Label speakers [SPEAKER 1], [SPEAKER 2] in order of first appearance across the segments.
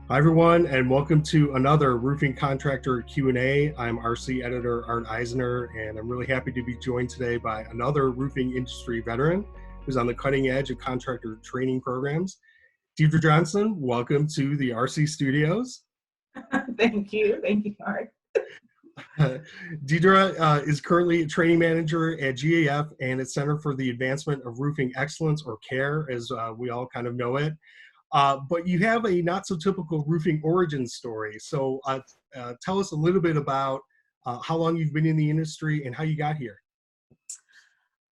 [SPEAKER 1] Hi everyone, and welcome to another Roofing Contractor Q&A. I'm RC editor Art Eisner, and I'm really happy to be joined today by another roofing industry veteran who's on the cutting edge of contractor training programs. Deidra Johnson, welcome to the RC Studios.
[SPEAKER 2] Thank you. Thank you, Art.
[SPEAKER 1] Deidra is currently a training manager at GAF and its Center for the Advancement of Roofing Excellence, or CARE, as we all kind of know it. But you have a not so typical roofing origin story. So tell us a little bit about how long you've been in the industry and how you got here.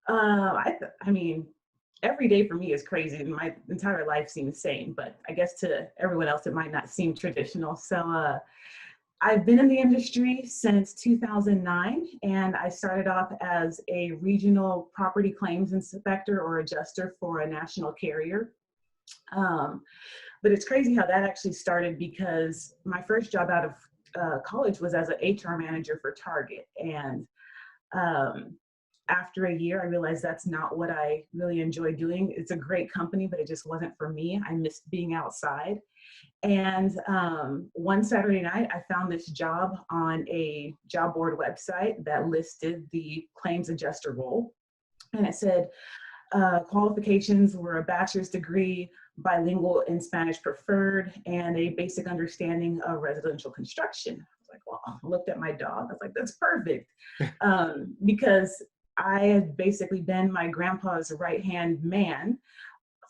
[SPEAKER 2] I mean, every day for me is crazy, and my entire life seems the same. But I guess to everyone else, it might not seem traditional. So I've been in the industry since 2009, and I started off as a regional property claims inspector or adjuster for a national carrier. But it's crazy how that actually started because my first job out of college was as an HR manager for Target. And after a year, I realized that's not what I really enjoy doing. It's a great company, but it just wasn't for me. I missed being outside. And one Saturday night, I found this job on a job board website that listed the claims adjuster role. And it said qualifications were a bachelor's degree, bilingual in Spanish preferred, and a basic understanding of residential construction. I was like, well, I looked at my dog. I was like, that's perfect. Because I had basically been my grandpa's right-hand man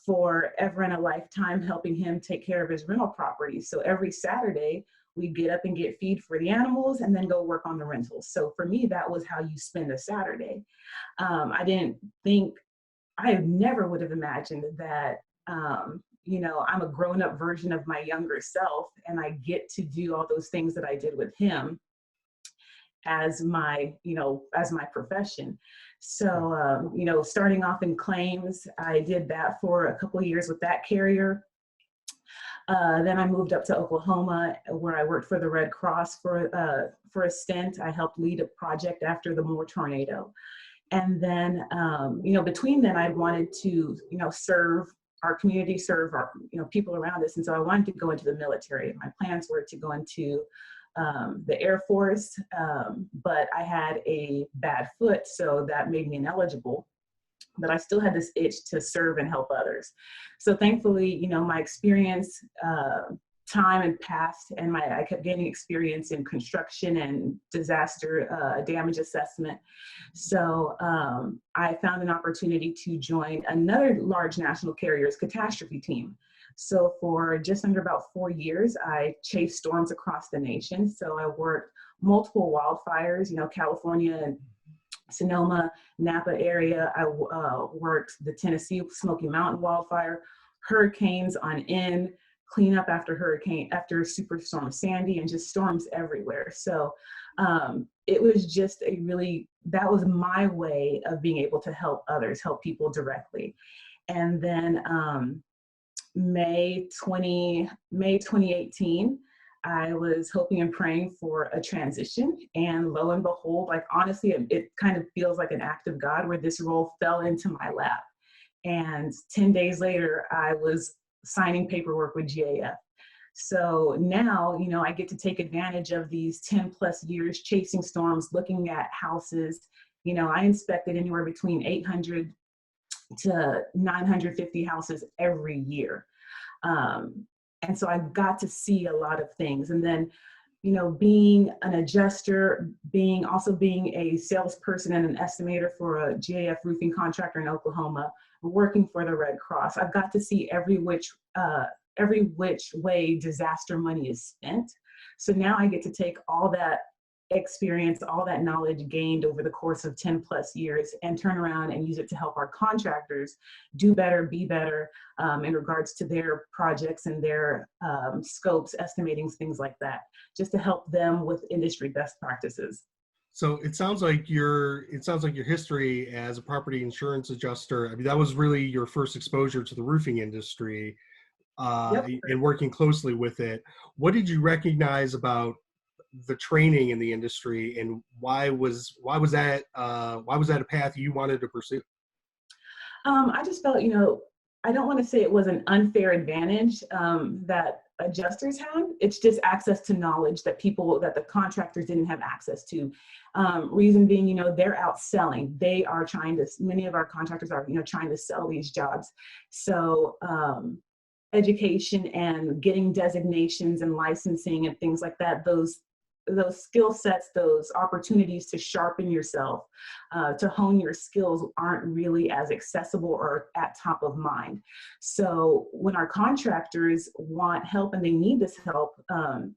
[SPEAKER 2] forever and a lifetime, helping him take care of his rental properties. So every Saturday, we'd get up and get feed for the animals and then go work on the rentals. So for me, that was how you spend a Saturday. I never would have imagined that, I'm a grown-up version of my younger self, and I get to do all those things that I did with him as my profession. So, starting off in claims, I did that for a couple of years with that carrier. Then I moved up to Oklahoma, where I worked for the Red Cross for a stint. I helped lead a project after the Moore tornado. And then, between then, I wanted to, serve our community, serve our, people around us. And so I wanted to go into the military. My plans were to go into the Air Force, but I had a bad foot, so that made me ineligible. But I still had this itch to serve and help others. So thankfully, my experience, time had passed, and I kept gaining experience in construction and disaster damage assessment. So I found an opportunity to join another large national carrier's catastrophe team. So for just under about 4 years, I chased storms across the nation. So I worked multiple wildfires, California and Sonoma, Napa area. I worked the Tennessee Smoky Mountain wildfire, hurricanes on end, cleanup after Superstorm Sandy, and just storms everywhere. So it was just that was my way of being able to help others, help people directly. And then May 2018, I was hoping and praying for a transition, and lo and behold, honestly, it kind of feels like an act of God where this role fell into my lap. And 10 days later, I was signing paperwork with GAF. So now, I get to take advantage of these 10 plus years chasing storms, looking at houses. I inspected anywhere between 800 to 950 houses every year. And so I got to see a lot of things. And then, being an adjuster, being a salesperson and an estimator for a GAF roofing contractor in Oklahoma, working for the Red Cross, I've got to see every which way disaster money is spent. So now I get to take all that experience, all that knowledge gained over the course of 10 plus years, and turn around and use it to help our contractors do better, be better in regards to their projects and their scopes, estimating, things like that, just to help them with industry best practices.
[SPEAKER 1] So it sounds like your history as a property insurance adjuster, I mean, that was really your first exposure to the roofing industry,
[SPEAKER 2] Yep.
[SPEAKER 1] and working closely with it. What did you recognize about the training in the industry, and why was that a path you wanted to pursue?
[SPEAKER 2] I just felt, I don't want to say it was an unfair advantage that adjusters have. It's just access to knowledge that the contractors didn't have access to. Reason being, you know, they're out selling. They are many of our contractors are, you know, trying to sell these jobs. So education and getting designations and licensing and things like that, those skill sets, those opportunities to sharpen yourself, to hone your skills aren't really as accessible or at top of mind. So when our contractors want help and they need this help,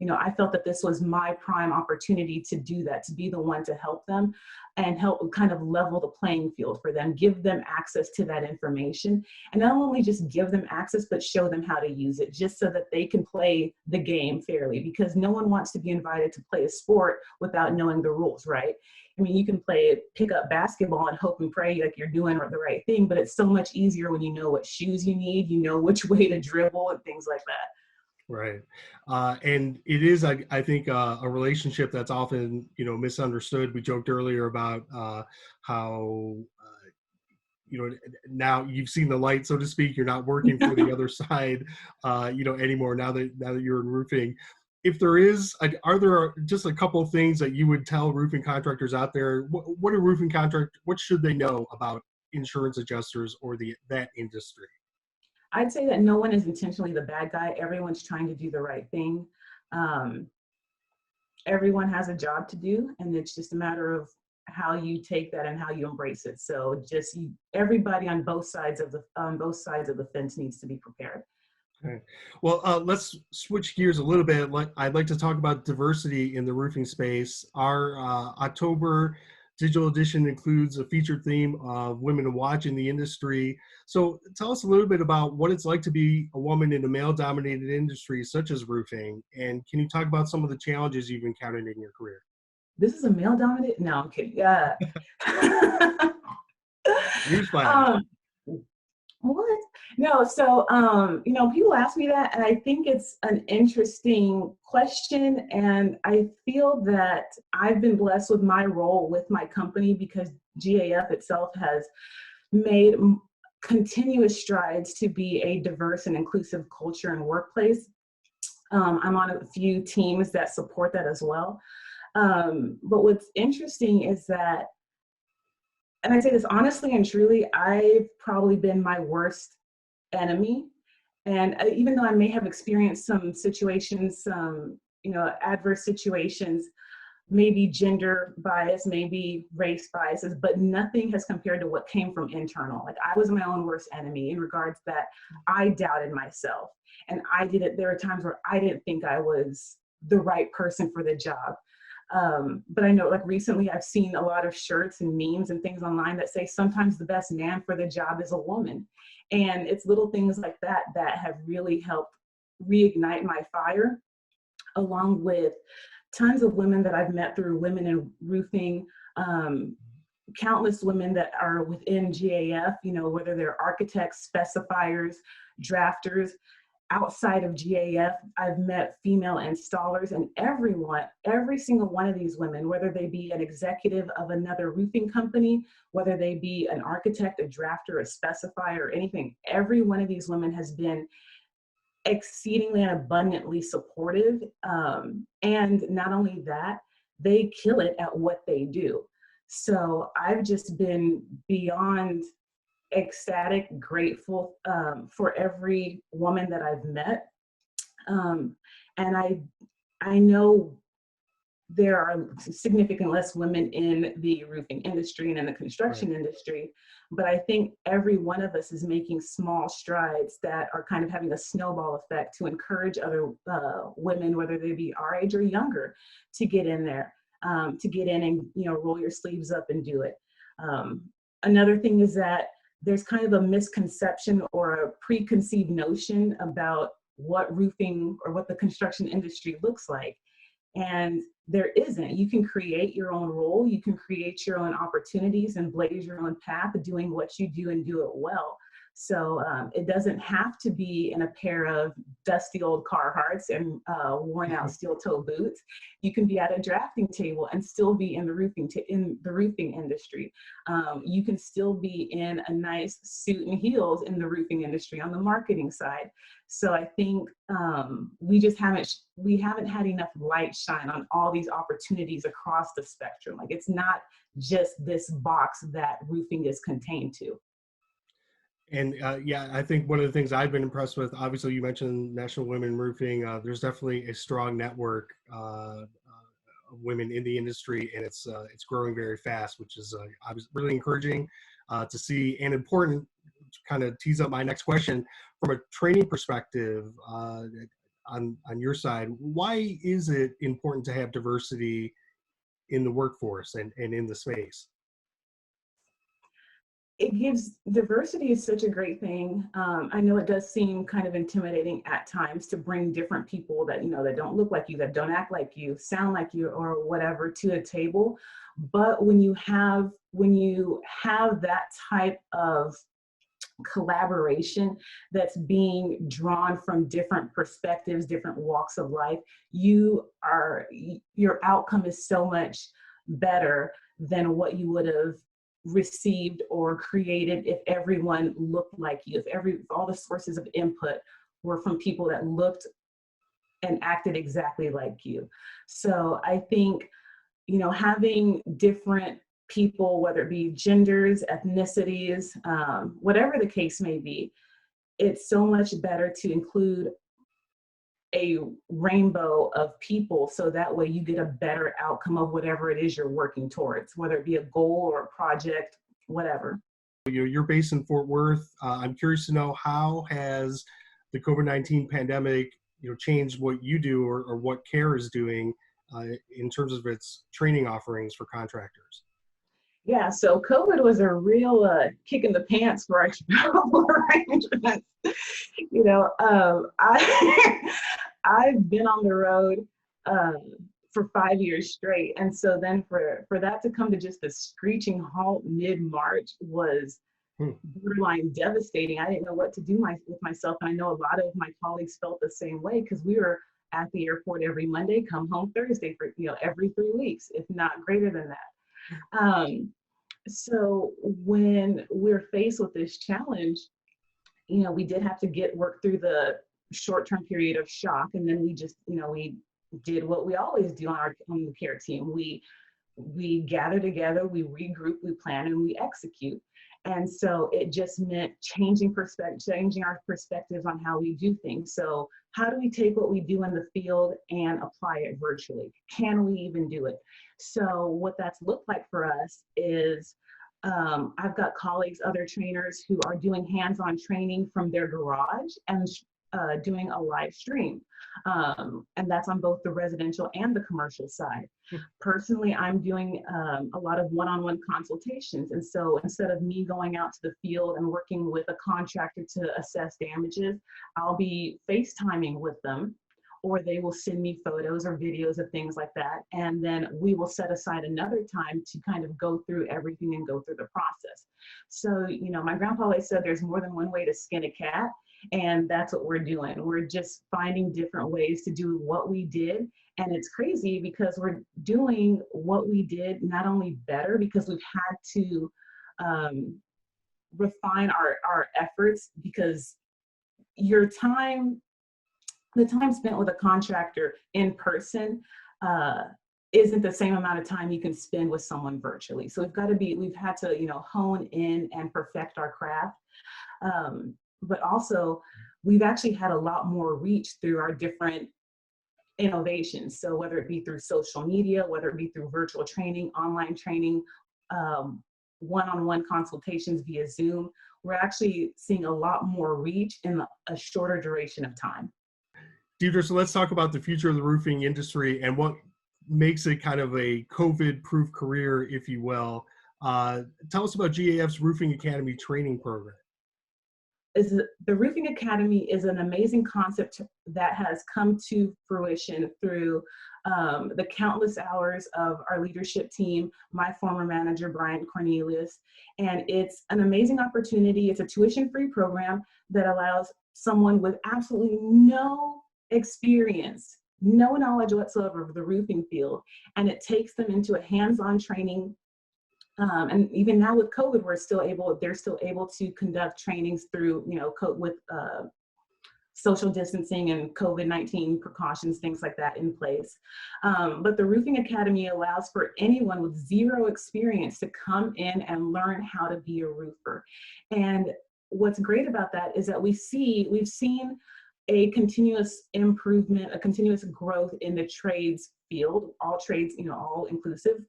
[SPEAKER 2] you know, I felt that this was my prime opportunity to do that, to be the one to help them and help kind of level the playing field for them, give them access to that information, and not only just give them access, but show them how to use it, just so that they can play the game fairly, because no one wants to be invited to play a sport without knowing the rules, right? I mean, you can pick up basketball and hope and pray like you're doing the right thing, but it's so much easier when you know what shoes you need, you know which way to dribble and things like that.
[SPEAKER 1] Right. And it is, I think, a relationship that's often, you know, misunderstood. We joked earlier about how, you know, now you've seen the light, so to speak. You're not working for the other side, you know, anymore now that you're in roofing. If there is, are there just a couple of things that you would tell roofing contractors out there? What should they know about insurance adjusters or that industry?
[SPEAKER 2] I'd say that no one is intentionally the bad guy. Everyone's trying to do the right thing. Everyone has a job to do, and it's just a matter of how you take that and how you embrace it. So everybody on both sides of the fence needs to be prepared.
[SPEAKER 1] Okay. Well, let's switch gears a little bit. I'd like to talk about diversity in the roofing space. Our October digital edition includes a featured theme of women to watch in the industry. So tell us a little bit about what it's like to be a woman in a male-dominated industry such as roofing. And can you talk about some of the challenges you've encountered in your career?
[SPEAKER 2] This is a male-dominated? No, I'm kidding.
[SPEAKER 1] Newsflash.
[SPEAKER 2] What? No, so, you know, people ask me that, and I think it's an interesting question. And I feel that I've been blessed with my role with my company because GAF itself has made continuous strides to be a diverse and inclusive culture and workplace. I'm on a few teams that support that as well. But what's interesting is that, and I say this honestly and truly, I've probably been my worst enemy. And even though I may have experienced some situations, you know, adverse situations, maybe gender bias, maybe race biases, but nothing has compared to what came from internal. Like, I was my own worst enemy in regards that I doubted myself. And there were times where I didn't think I was the right person for the job. But I know, like, recently I've seen a lot of shirts and memes and things online that say sometimes the best man for the job is a woman. And it's little things like that that have really helped reignite my fire, along with tons of women that I've met through Women in Roofing, countless women that are within GAF, you know, whether they're architects, specifiers, drafters. Outside of GAF, I've met female installers, and every single one of these women, whether they be an executive of another roofing company, whether they be an architect, a drafter, a specifier, or anything, every one of these women has been exceedingly and abundantly supportive. And not only that, they kill it at what they do. So I've just been beyond ecstatic, grateful for every woman that I've met. And I know there are significant less women in the roofing industry and in the construction industry, but I think every one of us is making small strides that are kind of having a snowball effect to encourage other women, whether they be our age or younger, to get in there, to get in and, you know, roll your sleeves up and do it. Another thing is that there's kind of a misconception or a preconceived notion about what roofing or what the construction industry looks like. And there isn't. You can create your own role, you can create your own opportunities and blaze your own path doing what you do and do it well. So it doesn't have to be in a pair of dusty old Carhartts and worn out steel toe boots. You can be at a drafting table and still be in the roofing industry. You can still be in a nice suit and heels in the roofing industry on the marketing side. So I think we haven't had enough light shine on all these opportunities across the spectrum. Like, it's not just this box that roofing is contained to.
[SPEAKER 1] And yeah, I think one of the things I've been impressed with, obviously you mentioned National Women in Roofing, there's definitely a strong network of women in the industry, and it's growing very fast, which is really encouraging to see, and important to kind of tease up my next question. From a training perspective, on your side, why is it important to have diversity in the workforce and in the space?
[SPEAKER 2] It gives diversity is such a great thing. I know it does seem kind of intimidating at times to bring different people that, that don't look like you, that don't act like you, sound like you, or whatever to a table. But when you have that type of collaboration that's being drawn from different perspectives, different walks of life, your outcome is so much better than what you would have received or created if everyone looked like you, if all the sources of input were from people that looked and acted exactly like you. So I think, having different people, whether it be genders, ethnicities, whatever the case may be, it's so much better to include a rainbow of people, so that way you get a better outcome of whatever it is you're working towards, whether it be a goal or a project, whatever.
[SPEAKER 1] You're based in Fort Worth. I'm curious to know, how has the COVID-19 pandemic changed what you do, or what CARE is doing in terms of its training offerings for contractors?
[SPEAKER 2] Yeah, so COVID was a real kick in the pants for our travel arrangements. I've been on the road for 5 years straight, and so then for that to come to just a screeching halt mid-March was borderline devastating. I didn't know what to do with myself, and I know a lot of my colleagues felt the same way, because we were at the airport every Monday, come home Thursday for every 3 weeks, if not greater than that. So when we're faced with this challenge, we did have to work through the short-term period of shock, and then we just, we did what we always do on the CARE team. We gather together, we regroup, we plan, and we execute. And so it just meant changing our perspectives on how we do things. So how do we take what we do in the field and apply it virtually? Can we even do it? So what that's looked like for us is I've got colleagues, other trainers, who are doing hands-on training from their garage and doing a live stream. And that's on both the residential and the commercial side. Personally, I'm doing a lot of one-on-one consultations. And so instead of me going out to the field and working with a contractor to assess damages, I'll be FaceTiming with them, or they will send me photos or videos of things like that. And then we will set aside another time to kind of go through everything and go through the process. So, my grandpa always said there's more than one way to skin a cat. And that's what we're doing. We're just finding different ways to do what we did. And it's crazy because we're doing what we did not only better, because we've had to refine our efforts, because the time spent with a contractor in person isn't the same amount of time you can spend with someone virtually. So we've had to, hone in and perfect our craft. But also, we've actually had a lot more reach through our different innovations. So whether it be through social media, whether it be through virtual training, online training, one-on-one consultations via Zoom, we're actually seeing a lot more reach in a shorter duration of time.
[SPEAKER 1] Deidra, so let's talk about the future of the roofing industry and what makes it kind of a COVID-proof career, if you will. Tell us about GAF's Roofing Academy training program.
[SPEAKER 2] the Roofing Academy is an amazing concept that has come to fruition through the countless hours of our leadership team, my former manager, Brian Cornelius. And it's an amazing opportunity. It's a tuition-free program that allows someone with absolutely no experience, no knowledge whatsoever of the roofing field, and it takes them into a hands-on training. And even now with COVID, they're still able to conduct trainings through, with social distancing and COVID-19 precautions, things like that in place. But the Roofing Academy allows for anyone with zero experience to come in and learn how to be a roofer. And what's great about that is that we've seen a continuous improvement, a continuous growth in the trades field, all trades, all inclusive.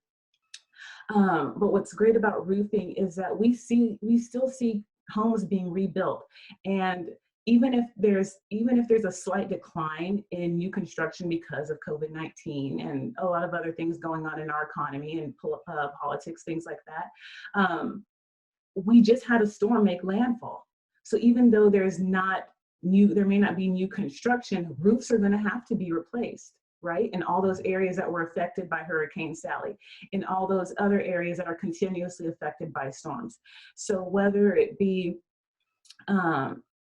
[SPEAKER 2] But what's great about roofing is that we still see homes being rebuilt. And even if there's a slight decline in new construction because of COVID-19 and a lot of other things going on in our economy and politics, things like that, we just had a storm make landfall. So even though there may not be new construction, roofs are going to have to be replaced, right? In all those areas that were affected by Hurricane Sally, in all those other areas that are continuously affected by storms. So whether it be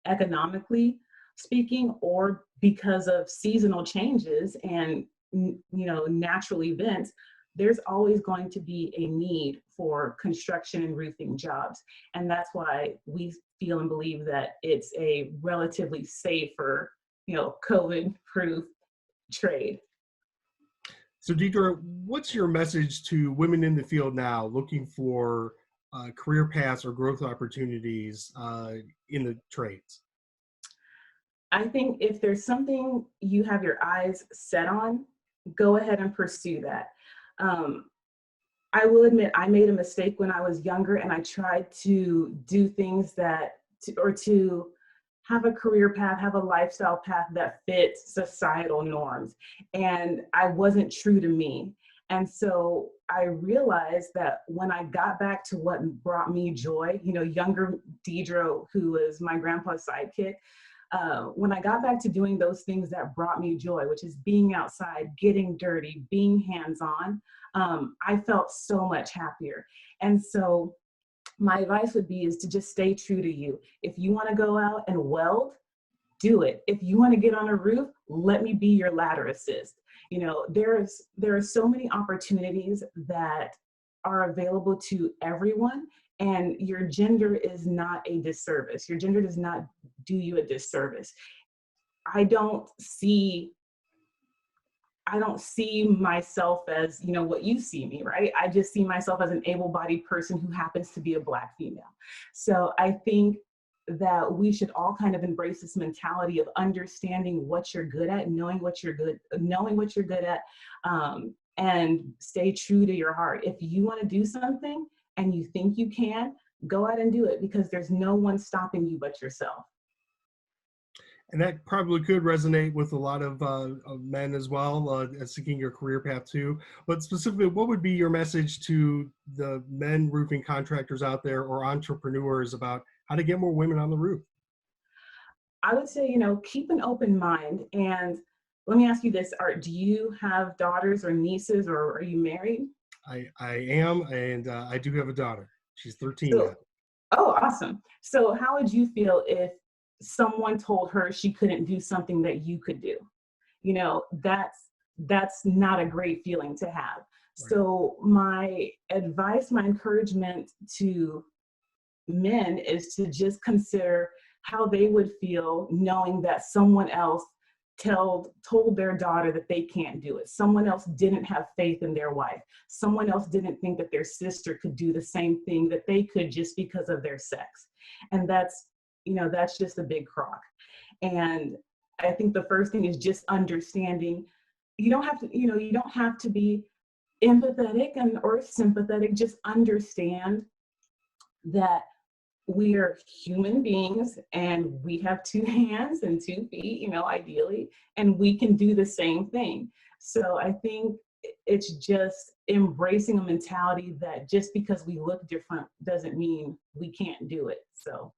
[SPEAKER 2] economically speaking, or because of seasonal changes and natural events, there's always going to be a need for construction and roofing jobs. And that's why we feel and believe that it's a relatively safer, COVID-proof trade.
[SPEAKER 1] So Deidra, what's your message to women in the field now looking for career paths or growth opportunities in the trades?
[SPEAKER 2] I think if there's something you have your eyes set on, go ahead and pursue that. I will admit I made a mistake when I was younger, and I tried to do things to have a career path, have a lifestyle path that fits societal norms. And I wasn't true to me. And so I realized that when I got back to what brought me joy, younger Deidra, who was my grandpa's sidekick, when I got back to doing those things that brought me joy, which is being outside, getting dirty, being hands-on, I felt so much happier. And so my advice would be is to just stay true to you. If you want to go out and weld, do it. If you want to get on a roof, let me be your ladder assist. There are so many opportunities that are available to everyone, and your gender is not a disservice. Your gender does not do you a disservice. I don't see myself as, what you see me, right? I just see myself as an able-bodied person who happens to be a Black female. So I think that we should all kind of embrace this mentality of understanding what you're good at, knowing what you're good at, and stay true to your heart. If you want to do something and you think you can, go out and do it, because there's no one stopping you but yourself.
[SPEAKER 1] And that probably could resonate with a lot of men as well, seeking your career path too. But specifically, what would be your message to the men roofing contractors out there or entrepreneurs about how to get more women on the roof?
[SPEAKER 2] I would say, keep an open mind. And let me ask you this, Art, do you have daughters or nieces, or are you married?
[SPEAKER 1] I am, and I do have a daughter. She's 13 now.
[SPEAKER 2] Oh, awesome. So how would you feel if someone told her she couldn't do something that you could do? That's not a great feeling to have. Right. So my advice, my encouragement to men is to just consider how they would feel knowing that someone else told their daughter that they can't do it. Someone else didn't have faith in their wife. Someone else didn't think that their sister could do the same thing that they could just because of their sex. And that's just a big crock. And I think the first thing is just understanding. You don't have to be empathetic or sympathetic. Just understand that we are human beings and we have 2 hands and 2 feet, ideally, and we can do the same thing. So I think it's just embracing a mentality that just because we look different doesn't mean we can't do it. So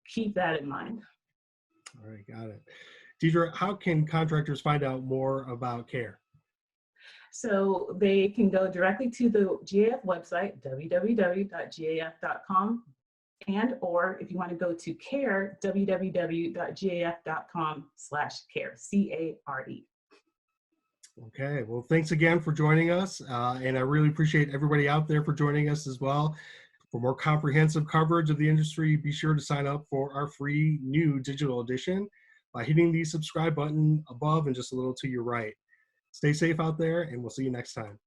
[SPEAKER 2] keep that in mind.
[SPEAKER 1] All right, got it. Deidra, how can contractors find out more about CARE?
[SPEAKER 2] So they can go directly to the GAF website, www.gaf.com, and or if you want to go to CARE, www.gaf.com/care, CARE.
[SPEAKER 1] Okay, well, thanks again for joining us. And I really appreciate everybody out there for joining us as well. For more comprehensive coverage of the industry, be sure to sign up for our free new digital edition by hitting the subscribe button above and just a little to your right. Stay safe out there, and we'll see you next time.